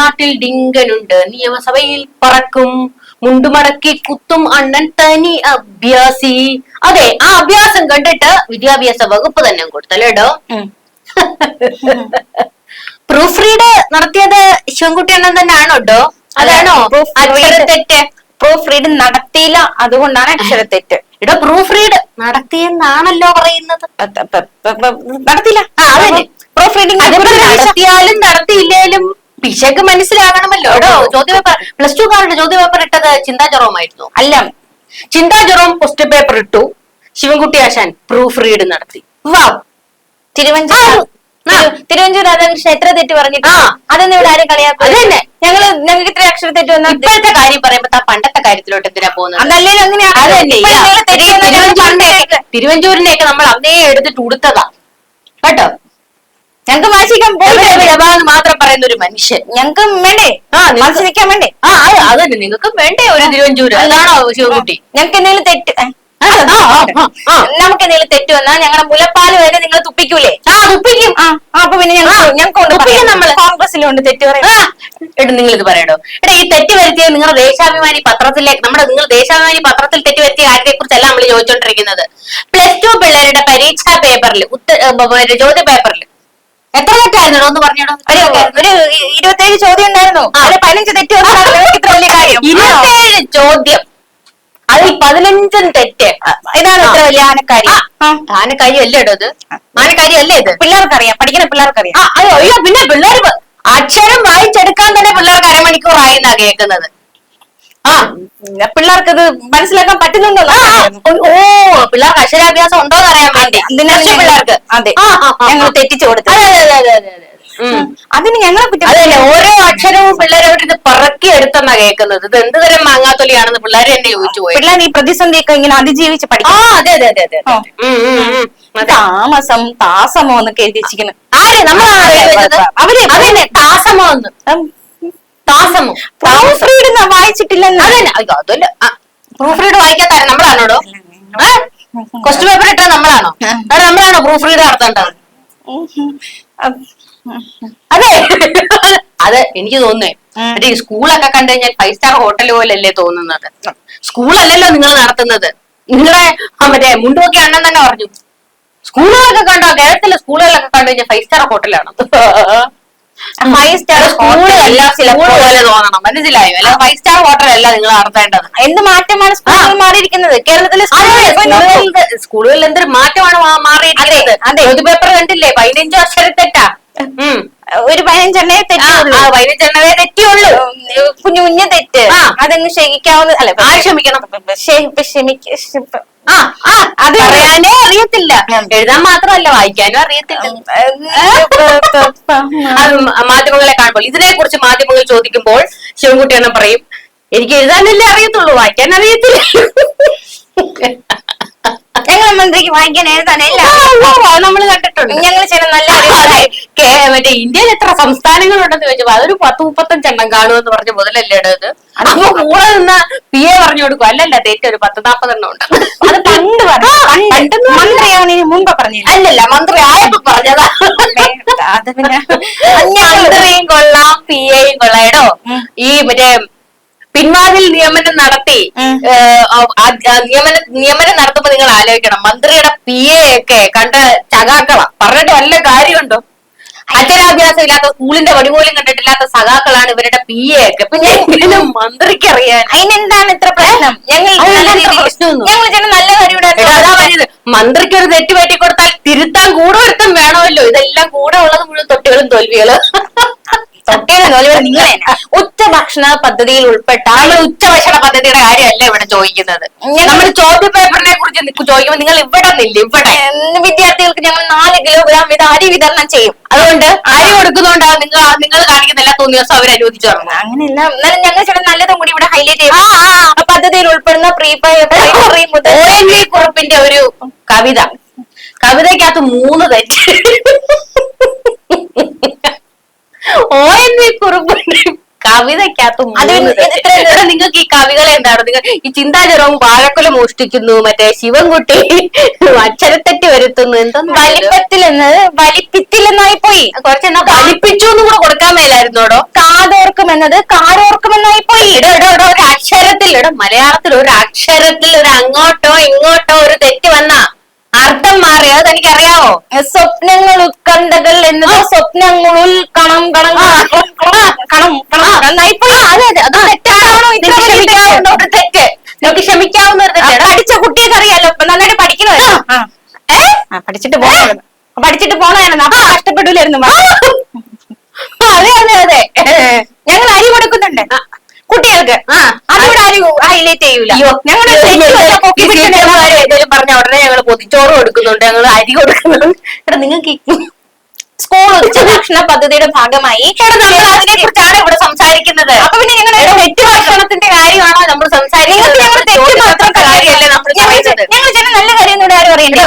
നാട്ടിൽ ഡിങ്കനുണ്ട്, നിയമസഭയിൽ പറക്കും, മുണ്ടുമടക്കി കുത്തും അണ്ണൻ തനി അഭ്യാസി. അതെ, ആ അഭ്യാസം കണ്ടിട്ട് വിദ്യാഭ്യാസ വകുപ്പ് തന്നെ കൊടുത്തല്ലേടോ. പ്രൂഫ് റീഡ് നടത്തിയത് ശിവൻകുട്ടി അണ്ണൻ തന്നെ ആണോട്ടോ? അതാണോ അക്ഷരത്തെറ്റ്? പ്രൂഫ് റീഡ് നടത്തിയില്ല, അതുകൊണ്ടാണ് അക്ഷരത്തെറ്റ്. ഇവിടെ പ്രൂഫ് റീഡ് നടത്തിയെന്നാണല്ലോ പറയുന്നത്. നടത്തിയില്ല, അതന്നെ പ്രൂഫ് റീഡിങ്. നടത്തിയാലും നടത്തിയില്ലേലും പിശക് മനസ്സിലാകണമല്ലോ. ചോദ്യപേപ്പർ +2 കാരുടെ ചോദ്യപേപ്പർ ഇട്ടത് ചിന്താ ജെറോമായിരുന്നു. അല്ല, ചിന്താ ജെറോം ക്വസ്റ്റ്യൻ പേപ്പർ ഇട്ടു, ശിവൻകുട്ടി ആശാൻ പ്രൂഫ് റീഡ് നടത്തി. വാവ്! തിരുവഞ്ചൂർ രാധാകൃഷ്ണൻ എത്ര തെറ്റ് പറഞ്ഞിട്ട് അതൊന്നും ഇവിടെ ആരും കളിയാക്കും. അതന്നെ ഞങ്ങൾക്ക് ഇത്ര അക്ഷര തെറ്റ് വന്നാൽ ഇപ്പോഴത്തെ കാര്യം പറയുമ്പോ പണ്ടത്തെ കാര്യത്തിലോട്ട് എന്തിനാ പോകുന്നത്? അതല്ലേ തിരുവഞ്ചൂരിനെയൊക്കെ നമ്മൾ അന്നേ എടുത്തിട്ട് ഉടുത്തതാ കേട്ടോ. ഞങ്ങക്ക് വാശിക്കാൻ പോയി മാത്രം പറയുന്ന ഒരു മനുഷ്യൻ ഞങ്ങക്ക് വേണ്ടേ? വാശിക്കാൻ വേണ്ടേ? അതന്നെ, നിങ്ങൾക്കും വേണ്ടേ ഒരു തിരുവഞ്ചൂര്? അതാണോ ശിവൻകുട്ടി? ഞങ്ങൾക്ക് എന്തെങ്കിലും തെറ്റ് നമുക്ക് എന്തെങ്കിലും തെറ്റ് വന്നാൽ ഞങ്ങളുടെ മുലപ്പാല് വരെ നിങ്ങൾ തുപ്പിക്കൂലേ? തുപ്പിക്കും. അപ്പൊ പിന്നെ ഞങ്ങൾക്ക് നമ്മള് കോൺഗ്രസിലുണ്ട് തെറ്റ് പറയാം. നിങ്ങൾ ഇത് പറയണോ? ഈ തെറ്റ് വരുത്തിയത് നിങ്ങളുടെ ദേശാഭിമാനി പത്രത്തിലേക്ക്, നിങ്ങൾ ദേശാഭിമാനി പത്രത്തിൽ തെറ്റ് വരുത്തിയ കാര്യത്തെ കുറിച്ചല്ല നമ്മൾ ചോദിച്ചോണ്ടിരിക്കുന്നത്. +2 പിള്ളേരുടെ പരീക്ഷാ പേപ്പറിൽ ചോദ്യ പേപ്പറിൽ എത്ര തെറ്റായിരുന്നു ഒന്ന് പറഞ്ഞോ? ഒരു 27 ചോദ്യം ഉണ്ടായിരുന്നു, 15 തെറ്റ് ഇത്ര വലിയ കാര്യം. 27 ചോദ്യം, അതിൽ 15 തെറ്റ്. ഇതാണ് ഇത്ര വലിയ ആനക്കാരി. ആനക്കാരി അല്ലേടോ ഇത്? ആനക്കാരി അല്ലേ ഇത്? പിള്ളേർക്കറിയാം, പഠിക്കുന്ന പിള്ളേർക്കറിയാം. അയ്യോ, പിന്നെ പിള്ളേർ അക്ഷരം വായിച്ചെടുക്കാൻ തന്നെ പിള്ളേർക്ക് അരമണിക്കൂറായി എന്നാ കേൾക്കുന്നത്. പിള്ളേർക്ക് ഇത് മനസ്സിലാക്കാൻ പറ്റുന്നുണ്ടോ? പിള്ളേർക്ക് അക്ഷരാഭ്യാസം ഉണ്ടോന്ന് അറിയാൻ വേണ്ടി പിള്ളേർക്ക് അതെ ഞങ്ങൾ തെറ്റിച്ചു കൊടുത്തു. അതിന് ഞങ്ങളെ അതല്ലേ, ഓരോ അക്ഷരവും പിള്ളേരോട് പറക്കി എടുത്തെന്നാ കേൾക്കുന്നത്. ഇത് എന്ത് തരം മാങ്ങാത്തൊലിയാണെന്ന് പിള്ളേർ എന്നെ ചോദിച്ചു പോയി. പിള്ളേർ ഈ പ്രതിസന്ധിയൊക്കെ ഇങ്ങനെ അതിജീവിച്ച് പഠിക്കും. അതെ അതെ അതെ അതെ. താമസം താസമോ എന്നൊക്കെ എഴുതി വെച്ചിരിക്കുന്നു. ആര്? നമ്മളാണ് അവര് അതന്നെ താസമോ എന്ന്. താസമോ പ്രൂഫ് റീഡ് വായിച്ചിട്ടില്ലെന്ന്. അതന്നെ. അതല്ല, പ്രൂഫ് റീഡ് വായിക്കാത്ത നമ്മളാണോടോ? ക്വസ്റ്റ്യൻ പേപ്പർ ഇട്ടാ നമ്മളാണോ? നമ്മളാണോ പ്രൂഫ് റീഡ് നടത്തേണ്ടത്? അതെ, അത് എനിക്ക് തോന്നുന്നേ മറ്റേ സ്കൂളൊക്കെ കണ്ടു കഴിഞ്ഞാൽ 5 സ്റ്റാർ ഹോട്ടൽ പോലല്ലേ തോന്നുന്നത്. സ്കൂളല്ലല്ലോ നിങ്ങൾ നടത്തുന്നത്. നിങ്ങളെ മറ്റേ മുണ്ടുമൊക്കെ അണ്ണൻ തന്നെ പറഞ്ഞു, സ്കൂളുകളൊക്കെ കണ്ടോ, കേരളത്തിലെ സ്കൂളുകളൊക്കെ കണ്ടു കഴിഞ്ഞാൽ 5 സ്റ്റാർ ഹോട്ടലാണ്. 5 സ്റ്റാർ സ്കൂളല്ല, സ്കൂൾ പോലെ തോന്നണം, മനസ്സിലായോ? അല്ല 5 സ്റ്റാർ ഹോട്ടൽ അല്ല നിങ്ങൾ നടത്തേണ്ടത്. എന്ത് മാറ്റമാണ് സ്കൂളുകൾ മാറിയിരിക്കുന്നത്? കേരളത്തിലെ സ്കൂളുകളിൽ എന്തൊരു മാറ്റമാണ് മാറിയിരിക്കുന്നത്. ചോദ്യപേപ്പർ കണ്ടില്ലേ? 15 അക്ഷരത്തെറ്റാ. ഒരു 15 എണ്ണേ തെറ്റുള്ളൂ. 15 എണ്ണവേ തെറ്റിയുള്ളൂ. കുഞ്ഞു കുഞ്ഞു തെറ്റ്, അതങ്ങ് ക്ഷമിക്കാവുന്ന. അല്ല, ക്ഷമിക്കണം. അത് പറയാനേ അറിയത്തില്ല, എഴുതാൻ മാത്രമല്ല വായിക്കാനും അറിയത്തില്ല. മാധ്യമങ്ങളെ കാണുമ്പോൾ ഇതിനെ കുറിച്ച് മാധ്യമങ്ങൾ ചോദിക്കുമ്പോൾ ശിവൻകുട്ടി എണ്ണം പറയും, എനിക്ക് എഴുതാനല്ലേ അറിയത്തുള്ളൂ, വായിക്കാൻ അറിയത്തില്ല. ഞങ്ങൾ മന്ത്രിക്ക് വായിക്കാൻ എഴുതാനല്ല നമ്മൾ കണ്ടിട്ടുണ്ട്. ഞങ്ങൾ ചില നല്ല മറ്റേ ഇന്ത്യയിൽ എത്ര സംസ്ഥാനങ്ങളുണ്ടെന്ന് ചോദിച്ചപ്പോ അതൊരു 10-35 എണ്ണം കാണുമെന്ന് പറഞ്ഞ മുതലല്ലേടോ ഇത്? അപ്പൊ കൂടെ നിന്ന് PA പറഞ്ഞു കൊടുക്കും, അല്ലല്ല തെറ്റ് ഒരു 10-40 എണ്ണം ഉണ്ട്. അത് പണ്ട് മന്ത്രിയാണ് മുമ്പ് പറഞ്ഞത്. അല്ലല്ല, മന്ത്രി ആയപ്പോ പറഞ്ഞതാ. അത് പിന്നെ മന്ത്രിയും കൊള്ളാം, PAയും കൊള്ളാടോ. ഈ മറ്റേ പിൻവാതിൽ നിയമനം നടത്തി നിയമനം നടത്തുമ്പോ നിങ്ങൾ ആലോചിക്കണം, മന്ത്രിയുടെ PA ഒക്കെ കണ്ട ചകാക്കള പറഞ്ഞിട്ട് വല്ല കാര്യമുണ്ടോ? അക്ഷരാഭ്യാസം ഇല്ലാത്ത, സ്കൂളിന്റെ വടി പോലും കണ്ടിട്ടില്ലാത്ത സഖാക്കളാണ് ഇവരുടെ PA ഒക്കെ. പിന്നെ എങ്കിലും മന്ത്രിക്ക് അറിയാൻ അതിനെന്താണ് ഇത്ര പ്രശ്നം? ഞങ്ങൾ നല്ല കാര്യം. മന്ത്രിക്ക് ഒരു തെറ്റ് പറ്റി കൊടുത്താൽ തിരുത്താൻ കൂടെ ഒരുത്തം വേണമല്ലോ. ഇതെല്ലാം കൂടെ ഉള്ളത് മുഴുവൻ തൊട്ടികളും തോൽവികളും. നിങ്ങൾ ഉച്ചഭക്ഷണ പദ്ധതിയിൽ ഉൾപ്പെട്ട ഉച്ചഭക്ഷണ പദ്ധതിയുടെ കാര്യമല്ല ഇവിടെ ചോദിക്കുന്നത്. നമ്മൾ ചോദ്യ പേപ്പറിനെ കുറിച്ച് ചോദിക്കുമ്പോൾ നിങ്ങൾ ഇവിടെ നില്ല. ഇവിടെ വിദ്യാർത്ഥികൾക്ക് ഞങ്ങൾ 4 കിലോഗ്രാം വീതം അരി വിതരണം ചെയ്യും. അതുകൊണ്ട് അരി കൊടുക്കുന്നതുകൊണ്ടാണ് നിങ്ങൾ കാണിക്കുന്ന എല്ലാ തോന്നിയ അവർ അനുവദിച്ചു തരണം. അങ്ങനെയല്ല, എന്നാലും ഞങ്ങൾ ചില നല്ലതും കൂടി ഇവിടെ ഹൈലൈറ്റ് ചെയ്യും. പദ്ധതിയിൽ ഉൾപ്പെടുന്ന പ്രൈമറി മുതൽ ONV കുറുപ്പിന്റെ ഒരു കവിതയ്ക്കകത്ത് 3 തെറ്റ്. ONV കുറുപ്പിന്റെ കവിതയ്ക്കകത്ത് നിങ്ങൾക്ക് ഈ കവികളെ എന്താണ്? നിങ്ങൾ ഈ ചിന്താ ജെറോം വാഴക്കുല മോഷ്ടിക്കുന്നു, മറ്റേ ശിവൻകുട്ടി അക്ഷരത്തെറ്റ് വരുത്തുന്നു, എന്തൊന്നും വലിപ്പത്തിലെന്നത് വലിപ്പിത്തിലെന്നായി പോയി. കുറച്ചെന്നാ വലിപ്പിച്ചു എന്നും കൂടെ കൊടുക്കാൻ മേലായിരുന്നോടോ? കാതോ എന്നത് കാരോർക്കുമെന്നായി പോയി. ഒരു അക്ഷരത്തിൽ മലയാളത്തിൽ ഒരു അക്ഷരത്തിൽ ഒരു അങ്ങോട്ടോ ഇങ്ങോട്ടോ ഒരു തെറ്റ് വന്ന അർത്ഥം മാറി. അത് എനിക്കറിയാവോ? സ്വപ്നങ്ങൾ ഉത്കണ്ഠകൾ എന്നത് സ്വപ്നങ്ങളുൾ കണം കണം കണം കണം എന്നായി പോയി. അതെ അതെ, അത് തെറ്റാണോ? ഒരു തെറ്റ് നമുക്ക് ക്ഷമിക്കാവുന്ന ഒരു തെറ്റ്. പഠിച്ച കുട്ടിയൊക്കെ അറിയാലോ, നന്നായിട്ട് പഠിക്കണമല്ലോ. പഠിച്ചിട്ട് പോണായിരുന്നു, അപ്പൊ കഷ്ടപ്പെടൂലായിരുന്നു. അതെ അതെ അതെ, ഞങ്ങൾ അരി കൊടുക്കുന്നുണ്ട് കുട്ടികൾക്ക്, അതിവിടെ ആരും ഹൈലൈറ്റ് ചെയ്യൂല. ഞങ്ങളുടെ പറഞ്ഞ ഉടനെ ഞങ്ങൾ പൊതിച്ചോറ് കൊടുക്കുന്നുണ്ട്, ഞങ്ങൾ അരി കൊടുക്കുന്നുണ്ട്. എടാ നിങ്ങൾക്ക് സ്കൂൾ ഉച്ചഭക്ഷണ പദ്ധതിയുടെ ഭാഗമായി നമ്മൾ അതിനെ കുറിച്ചാണ് ഇവിടെ സംസാരിക്കുന്നത്. അപ്പൊ പിന്നെ ഞങ്ങളുടെ തെറ്റ് ഭക്ഷണത്തിന്റെ കാര്യമാണോ നമ്മൾ സംസാരിക്കുന്നത്? ഞങ്ങൾ ചില നല്ല കാര്യം ഇവിടെ ആരും അറിയണ്ടോ.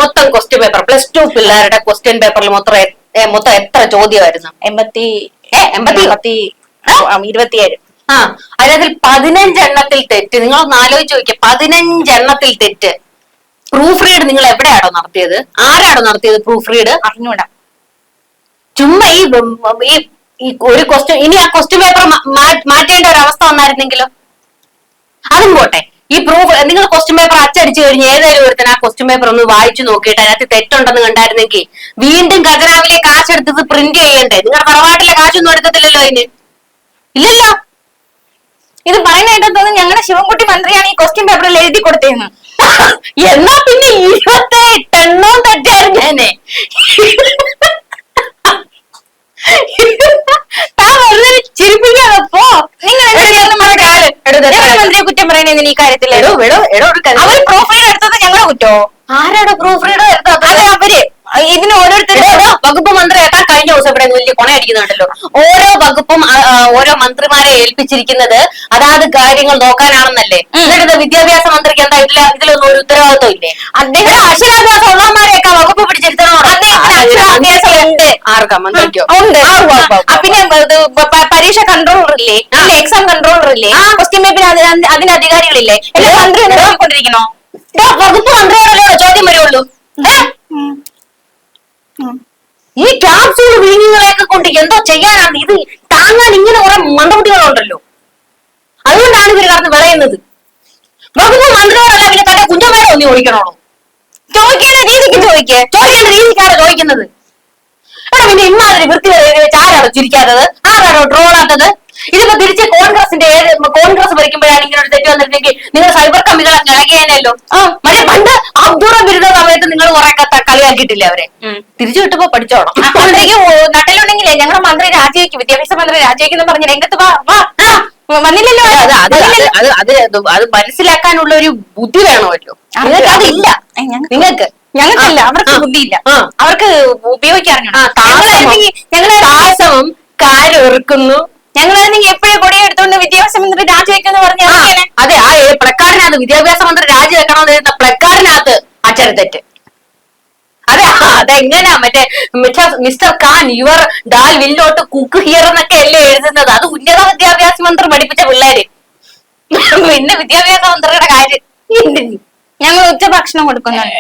മൊത്തം ക്വസ്റ്റ്യൻ പേപ്പർ +2 പിള്ളേരുടെ ക്വസ്റ്റ്യൻ പേപ്പറിൽ മൊത്തം എത്ര ചോദ്യമായിരുന്നു? 27. അതിനകത്തിൽ 15 എണ്ണത്തിൽ തെറ്റ്. നിങ്ങൾ ഒന്ന് ആലോചിച്ച് നോക്കിയ, 15 എണ്ണത്തിൽ തെറ്റ്. പ്രൂഫ് റീഡ് നിങ്ങൾ എവിടെയാണോ നടത്തിയത്? ആരാണോ നടത്തിയത് പ്രൂഫ് റീഡ്? അറിഞ്ഞൂടാ. ചുമ്മാ ഈ ഒരു ക്വസ്റ്റ്യൻ, ഇനി ആ ക്വസ്റ്റ്യൻ പേപ്പർ മാറ്റേണ്ട ഒരു അവസ്ഥ വന്നായിരുന്നെങ്കിലോ? അതും പോട്ടെ, ഈ പ്രൂഫ് നിങ്ങൾ ക്വസ്റ്റ്യൻ പേപ്പർ അച്ചടിച്ചു കഴിഞ്ഞ് ഏതായാലും ഒരുത്തൻ ആ ക്വസ്റ്റ്യൻ പേപ്പർ ഒന്ന് വായിച്ചു നോക്കിയിട്ട് അതിനകത്ത് തെറ്റുണ്ടെന്ന് കണ്ടായിരുന്നെങ്കിൽ വീണ്ടും ഖജനാവിലെ കാശ് എടുത്തത് പ്രിന്റ് ചെയ്യണ്ടേ? നിങ്ങളുടെ തറവാട്ടിലെ കാശൊന്നും എടുക്കത്തില്ലല്ലോ അതിന്. ഇല്ലല്ലോ. ഇത് പറയാനായിട്ട് തോന്നുന്നു ഞങ്ങളുടെ ശിവൻകുട്ടി മന്ത്രിയാണ് ഈ ക്വസ്റ്റ്യൻ പേപ്പറിൽ എഴുതി കൊടുത്തേന്ന്. എന്നാ പിന്നെ 28 എണ്ണം തെറ്റായിരുന്നേനെ. ചിരിപ്പിക്കാതപ്പോ നിങ്ങൾ മന്ത്രിയെ കുറ്റം പറയുന്നതിന് ഈ കാര്യത്തിൽ അവർ പ്രൂഫ് റീഡ് എടുത്തത് ഞങ്ങളുടെ കുറ്റോ? ആരാണ് പ്രൂഫ് റീഡ് എടുത്തത്? അതെ, അവര് ഇതിന് ഓരോരുത്തരും വകുപ്പ് മന്ത്രി ഏട്ടാ കഴിഞ്ഞ ദിവസം ഇവിടെ വലിയ കൊണയടിക്കുന്നുണ്ടല്ലോ. ഓരോ വകുപ്പും ഓരോ മന്ത്രിമാരെ ഏൽപ്പിച്ചിരിക്കുന്നത് അതാത് കാര്യങ്ങൾ നോക്കാനാണെന്നല്ലേ. എന്നിട്ട് വിദ്യാഭ്യാസ മന്ത്രിക്ക് എന്താ ഇതിലൊന്നും ഒരു ഉത്തരവാദിത്വം ഇല്ലേ? അദ്ദേഹം അക്ഷരാഭ്യാസം ഉള്ളവന്മാരെയൊക്കെ വകുപ്പ് പിടിച്ചിരുത്തണോ? ഉണ്ട്. ആർക്കാ മന്ത്രിക്കോ? ഉണ്ട്. പിന്നെ പരീക്ഷ കൺട്രോളർ ഇല്ലേ, എക്സാം കൺട്രോളർ ഇല്ലേ, ക്വസ്റ്റ്യൻ പേപ്പർ അതിന് അധികാരികളില്ലേ? മന്ത്രി നോക്കിക്കൊണ്ടിരിക്കണോ? വകുപ്പ് മന്ത്രിയോടല്ലോ ചോദ്യം വരുള്ളൂ. ഈ ക്യാപ്സൂൾ വിഴുങ്ങുകളെയൊക്കെ കൊണ്ട് എന്തോ ചെയ്യാനാണ്? ഇത് താങ്ങാൻ ഇങ്ങനെ കുറെ മണ്ടകുട്ടികളുണ്ടല്ലോ. അതുകൊണ്ടാണ് ഇവര് കടന്ന് വിളയുന്നത്. വകുപ്പ് മന്ത്രിയോടല്ല പിന്നെ തന്റെ കുഞ്ഞന്മാരെ ഒന്നി ഓടിക്കണോളൂ. ചോദിക്കേണ്ട രീതിക്ക് ചോദിക്കേണ്ട രീതിക്കാണ് ചോദിക്കുന്നത്. എടാ പിന്നെ ഇമാതിരി വൃത്തി വെച്ച് ആരാണോ ചിരിക്കാത്തത്? ആരാണോ ട്രോളാത്തത്? ഇതിപ്പോ തിരിച്ച് കോൺഗ്രസ് ഭരിക്കുമ്പോഴാണ് ഇങ്ങനെ ഒരു തെറ്റ് വന്നിട്ടുണ്ടെങ്കിൽ നിങ്ങൾ സൈബർ കമ്മികളെ കിളകിയാനല്ലോ. മറ്റേ പണ്ട് അബ്ദുറം വരുന്ന സമയത്ത് നിങ്ങൾ കുറെ കളിയാക്കിയിട്ടില്ലേ അവരെ? തിരിച്ചു കിട്ടുമ്പോ പഠിച്ചോണം. മന്ത്രിക്ക് നട്ടിലുണ്ടെങ്കിലേ ഞങ്ങളുടെ മന്ത്രി രാജിവെക്കും, വിദ്യാഭ്യാസ മന്ത്രി രാജിവെക്കുന്ന പറഞ്ഞ രംഗത്ത് വന്നില്ലല്ലോ. അത് മനസ്സിലാക്കാനുള്ള ഒരു ബുദ്ധി വേണമല്ലോ. നിങ്ങൾക്ക് അതില്ല. ഞങ്ങൾക്കല്ല, അവർക്ക് ബുദ്ധിയില്ല, അവർക്ക് ഉപയോഗിക്കാറിഞ്ഞു. ഞങ്ങളെ താസവും കാരൊറുക്കുന്നു. ഞങ്ങളാണെങ്കിൽ എപ്പോഴും കൊടിയെടുത്തോണ്ട് വിദ്യാഭ്യാസ മന്ത്രി രാജിവെക്കുന്നു പറഞ്ഞു. അതെ, ആ പ്ലക്കാർഡിനകത്ത് വിദ്യാഭ്യാസ മന്ത്രി രാജിവെക്കണമെന്ന് എഴുതുന്ന പ്ലക്കാർഡിനകത്ത് അക്ഷരത്തെറ്റ്. അതെ, അതെങ്ങനെയാ മറ്റേ mister Khan your dal will not cook here എന്നൊക്കെ അല്ലേ എഴുതുന്നത്? അത് ഉന്നത വിദ്യാഭ്യാസ മന്ത്രി പഠിപ്പിച്ച പിള്ളേര്. പിന്നെ വിദ്യാഭ്യാസ മന്ത്രിയുടെ കാര്യം ഞങ്ങൾ ഉച്ചഭക്ഷണം കൊടുക്കുന്നുണ്ട്.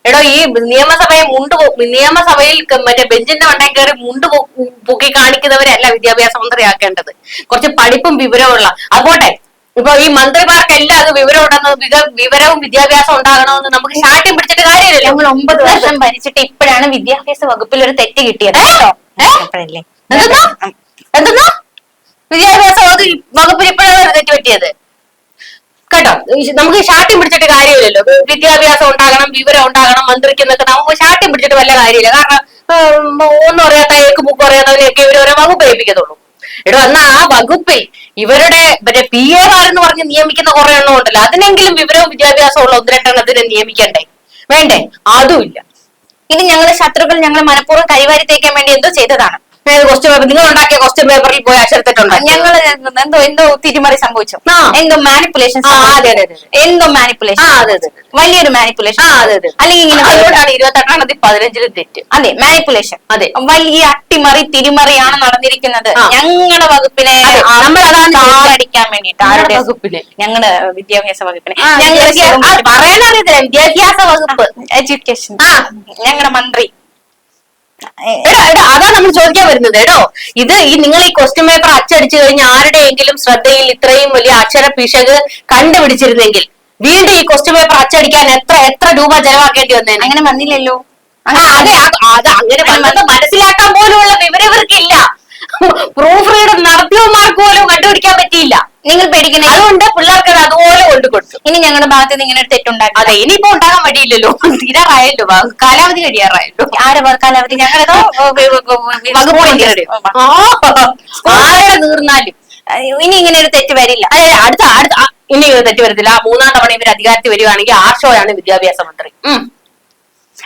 എടോ, ഈ നിയമസഭയിൽ മറ്റേ ബെഞ്ചിന്റെ മണ്ടയിൽ കയറി മുണ്ട് പൊക്കി കാണിക്കുന്നവരല്ല വിദ്യാഭ്യാസ മന്ത്രി ആക്കേണ്ടത്. കുറച്ച് പഠിപ്പും വിവരമുള്ള. അതുപോട്ടെ, ഇപ്പൊ ഈ മന്ത്രിമാർക്കെല്ലാം അത് വിവരവും വിദ്യാഭ്യാസം ഉണ്ടാകണമെന്ന് നമുക്ക് ശാഠ്യം പിടിച്ചിട്ട് കാര്യമില്ല. ഞങ്ങൾ 9 വർഷം ഭരിച്ചിട്ട് ഇപ്പോഴാണ് വിദ്യാഭ്യാസ വകുപ്പിൽ ഒരു തെറ്റ് കിട്ടിയത്. എന്തെന്നോ വിദ്യാഭ്യാസ വകുപ്പിൽ ഇപ്പോഴാണ് ഒരു തെറ്റ് പറ്റിയത് കേട്ടോ. നമുക്ക് ശാഠ്യം പിടിച്ചിട്ട് കാര്യമില്ലല്ലോ. വിദ്യാഭ്യാസം ഉണ്ടാകണം, വിവരം ഉണ്ടാകണം മന്ത്രിക്ക് എന്നൊക്കെ നമുക്ക് ശാഠ്യം പിടിച്ചിട്ട് വല്ല കാര്യമില്ല. കാരണം ഒന്നും അറിയാത്ത ഏക്ക് ബുക്ക് അറിയാത്തവരെയൊക്കെ ഇവർ ഓരോ വകുപ്പ് ഏൽപ്പിക്കത്തുള്ളൂ. എടോ, എന്നാ ആ വകുപ്പിൽ ഇവരുടെ മറ്റേ PA എന്ന് പറഞ്ഞ് നിയമിക്കുന്ന കുറെ എണ്ണം ഉണ്ടല്ലോ, അതിനെങ്കിലും വിവരവും വിദ്യാഭ്യാസവും ഉള്ള 1-2 എണ്ണത്തിനെ നിയമിക്കണ്ടേ? വേണ്ടേ? അതുമില്ല. ഇനി ഞങ്ങളുടെ ശത്രുക്കൾ ഞങ്ങളെ മനഃപൂർവ്വം കൈവാരി തേക്കാൻ വേണ്ടി എന്തോ ചെയ്തതാണ്. ക്വസ്റ്റ്യൻ പേപ്പർ നിങ്ങൾ ഉണ്ടാക്കിയ ക്വസ്റ്റ്യൻ പേപ്പറിൽ പോയി അക്ഷരത്തെറ്റുണ്ട്. ഞങ്ങൾ എന്തോ തിരിമറി സംഭവിച്ചു, എന്തോ മാനിപ്പുലേഷൻ, എന്തോ മാനിപ്പുലേഷൻ, വലിയൊരു മാനിപ്പുലേഷൻ. അല്ലെങ്കിൽ ഇങ്ങനെ 28 15 തെറ്റ്. അതെ, മാനിപ്പുലേഷൻ. അതെ, വലിയ അട്ടിമറി തിരിമറിയാണ് നടന്നിരിക്കുന്നത് ഞങ്ങളുടെ വകുപ്പിനെ അടിക്കാൻ വേണ്ടിട്ട്. ആരുടെ വകുപ്പിന്? ഞങ്ങളുടെ വിദ്യാഭ്യാസ വകുപ്പിനെ. പറയാനറിയത്തില്ല. വിദ്യാഭ്യാസ വകുപ്പ്, എഡ്യൂക്കേഷൻ. ഞങ്ങളുടെ മന്ത്രി അതാ നമ്മൾ ചോദിക്കാൻ വരുന്നത്. എടോ, ഇത് നിങ്ങൾ ഈ ക്വസ്റ്റ്യൻ പേപ്പർ അച്ചടിച്ചു കഴിഞ്ഞ് ആരുടെയെങ്കിലും ശ്രദ്ധയിൽ ഇത്രയും വലിയ അക്ഷര പിശക് കണ്ടുപിടിച്ചിരുന്നെങ്കിൽ വീണ്ടും ഈ ക്വസ്റ്റ്യൻ പേപ്പർ അച്ചടിക്കാൻ എത്ര രൂപ ചെലവാക്കേണ്ടി വന്നേനെ? അങ്ങനെ വന്നില്ലല്ലോ. അതെ, അത് അങ്ങനെ വന്നത് മനസ്സിലാക്കാൻ പോലുമുള്ള വിവരം ഇവർക്കില്ല. പ്രൂഫ് റീഡ് നടത്തിയവന്മാർക്ക് പോലും കണ്ടുപിടിക്കാൻ പറ്റിയില്ല. നിങ്ങൾ പേടിക്കണേ, അതുകൊണ്ട് പിള്ളേർക്ക് അത് അതുപോലെ കൊണ്ടു കൊടുത്തു. ഇനി ഞങ്ങളുടെ ഭാഗത്ത് നിന്ന് ഇങ്ങനെ ഒരു തെറ്റുണ്ടാക്കി. അതെ, ഇനിയിപ്പോ ഉണ്ടാകാൻ വഴിയില്ലല്ലോ. തീരാറായല്ലോ, കാലാവധി കഴിയാറായല്ലോ. ആരെ കാലാവധി? ഞങ്ങളേതോ ആരുടെ തീർന്നാലും ഇനി ഇങ്ങനെ ഒരു തെറ്റ് വരില്ല. അതെ, അടുത്ത ഇനി തെറ്റ് വരത്തില്ല. 3-ാം തവണ ഇവർ അധികാരത്തിൽ വരികയാണെങ്കിൽ ആർഷോയാണ് വിദ്യാഭ്യാസ മന്ത്രി.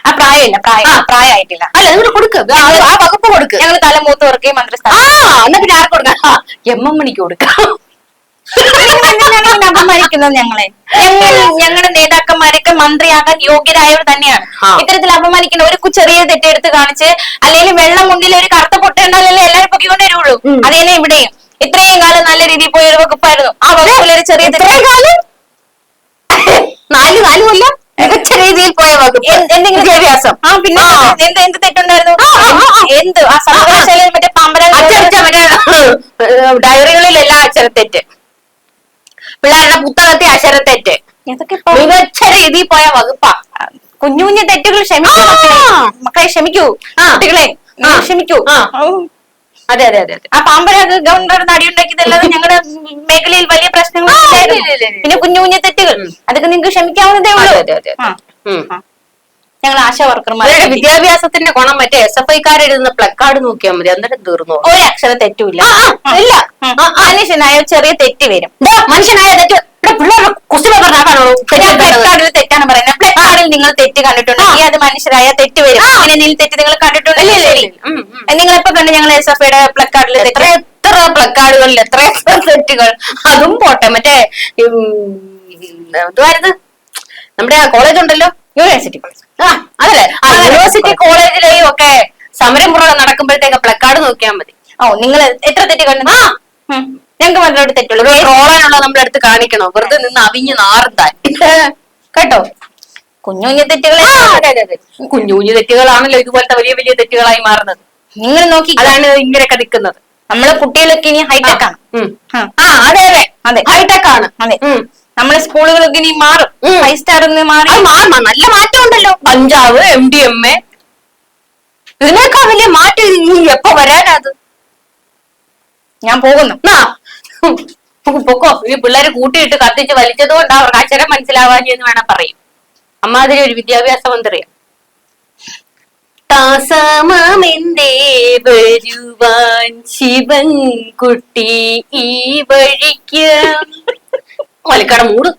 ആ പ്രായമില്ല, പ്രായമായിട്ടില്ല. അല്ല, നിങ്ങൾ കൊടുക്ക്, ആ വകുപ്പ് കൊടുക്ക്. ഞങ്ങൾ തലമൂത്തവർക്ക് മന്ത്രിസ്ഥാനം. എന്നാ പിന്നെ ആർക്ക് കൊടുക്കാം? എം.എം. മണിക്ക് കൊടുക്കാം. അപമാനിക്കുന്നത് ഞങ്ങളെ. ഞങ്ങളുടെ നേതാക്കന്മാരൊക്കെ മന്ത്രിയാകാൻ യോഗ്യരായവർ തന്നെയാണ്. ഇത്തരത്തിൽ അപമാനിക്കുന്ന ഒരു ചെറിയ തെറ്റെടുത്ത് കാണിച്ച്, അല്ലെങ്കിൽ വെള്ളം മുന്നിൽ ഒരു കറുത്ത പൊട്ടുണ്ടാലല്ലേ എല്ലാവരും പൊക്കിക്കൊണ്ടേ വരുള്ളൂ. അതേനെ ഇവിടെയും ഇത്രയും കാലം നല്ല രീതിയിൽ പോയ ഒരു വകുപ്പായിരുന്നു. ആ വകുപ്പിൽ ഒരു ചെറിയ കാലം 4 കൊല്ലം മികച്ച രീതിയിൽ പോയ വകുപ്പ് എന്തെങ്കിലും വിദ്യാഭ്യാസം. പിന്നെ എന്ത് തെറ്റുണ്ടായിരുന്നു? എന്ത് ആ സർവകലാശാലയിൽ മറ്റേ പാമ്പര ഡയറികളിലെല്ലാം അക്ഷരത്തെറ്റ്, പിള്ളേരുടെ പുസ്തകത്തെ അക്ഷരത്തെറ്റ്, ഇതൊക്കെ മികച്ച രീതിയിൽ പോയ വകുപ്പാ. കുഞ്ഞു കുഞ്ഞു തെറ്റുകൾ ക്ഷമിക്കൂ മക്കളെ, ക്ഷമിക്കൂ കുട്ടികളെ, ക്ഷമിക്കൂ. അതെ അതെ അതെ. ആ പാമ്പര ഗവർണർ നടിയുണ്ടാക്കിയതല്ലാതെ ഞങ്ങളുടെ മേഖലയിൽ വലിയ പ്രശ്നങ്ങൾ. പിന്നെ കുഞ്ഞു കുഞ്ഞു തെറ്റുകൾ, അതൊക്കെ നിങ്ങൾക്ക് ക്ഷമിക്കാവുന്നതേ ഉള്ളൂ. ഞങ്ങൾ ആശാ വർക്കർമാരുടെ വിദ്യാഭ്യാസത്തിന്റെ ഗുണം മറ്റേ SFI-ക്കാരെഴുതുന്ന പ്ലക്കാർഡ് നോക്കിയാൽ മതി, എന്നിട്ട് തീർന്നു. ഒരു അക്ഷരം തെറ്റുമില്ല. ഇല്ല, മനുഷ്യനായ ചെറിയ തെറ്റ് വരും. മനുഷ്യനായ തെറ്റ് പിള്ളേരുടെ ക്വസ്റ്റ്യൻ പേപ്പർ തെറ്റാണ് പറയുന്നത്. പ്ലക്കാർഡിൽ നിങ്ങൾ തെറ്റ് കണ്ടിട്ടുണ്ടെങ്കിൽ അത് മനുഷ്യരായ തെറ്റ് വരും. എന്തെങ്കിലും തെറ്റ് നിങ്ങൾ കണ്ടിട്ടുണ്ടെങ്കിൽ ശരി. നിങ്ങൾ എപ്പോ കണ്ടു ഞങ്ങൾ SFI-യുടെ പ്ലക്കാർഡിൽ എത്ര പ്ലക്കാർഡുകളിൽ എത്ര തെറ്റുകൾ? അതും പോട്ടെ, മറ്റേ എന്തുവായിരുന്നു നമ്മുടെ ആ കോളേജ് ഉണ്ടല്ലോ, യൂണിവേഴ്സിറ്റി കോളേജ്. അതല്ലേ, യൂണിവേഴ്സിറ്റി കോളേജിലെയും ഒക്കെ സമരമുറ നടക്കുമ്പോഴത്തേക്ക് പ്ലക്കാർഡ് നോക്കിയാൽ മതി. നിങ്ങൾ എത്ര തെറ്റ് കണ്ടു? ഞങ്ങൾക്ക് മാത്രമേ തെറ്റുള്ളൂ. ട്രോളാനുള്ള നമ്മുടെ അടുത്ത് കാണിക്കണോ? വെറുതെ നിന്ന് അവിഞ്ഞ് നാറുത്താൻ കേട്ടോ. കുഞ്ഞു കുഞ്ഞു തെറ്റുകൾ, കുഞ്ഞു കുഞ്ഞു തെറ്റുകളാണല്ലോ ഇതുപോലത്തെ വലിയ വലിയ തെറ്റുകളായി മാറുന്നത്. നിങ്ങൾ നോക്കി, അതാണ് ഇങ്ങനെയൊക്കെ നിൽക്കുന്നത്. നമ്മളെ കുട്ടികളൊക്കെ ഇനി ഹൈടെക് ആണ്. അതെ അതെ അതെ, ഹൈടെക് ആണ്. അതെ, നമ്മളെ സ്കൂളുകളൊക്കെ ഇനി മാറും. 5 സ്റ്റാർ മാറി നല്ല മാറ്റം ഉണ്ടല്ലോ. പഞ്ചാബ്, MDMA, ഇതിനേക്കാൾ വലിയ മാറ്റം ഇനി എപ്പോ വരാനത്? ഞാൻ പോകുന്നു. പൊക്കോ, ഈ പിള്ളേരെ കൂട്ടിയിട്ട് കത്തിച്ച് വലിച്ചത് കൊണ്ട് അവർക്ക് അക്ഷരം മനസ്സിലാവാഞ്ഞെന്ന് വേണം പറയും. അമ്മാതിരി ഒരു വിദ്യാഭ്യാസ മന്ത്രിയാ. താസമെന്തേ വരുവാൻ ശിവൻകുട്ടി ഈ വഴിക്ക്. മലിക്കട മൂട്.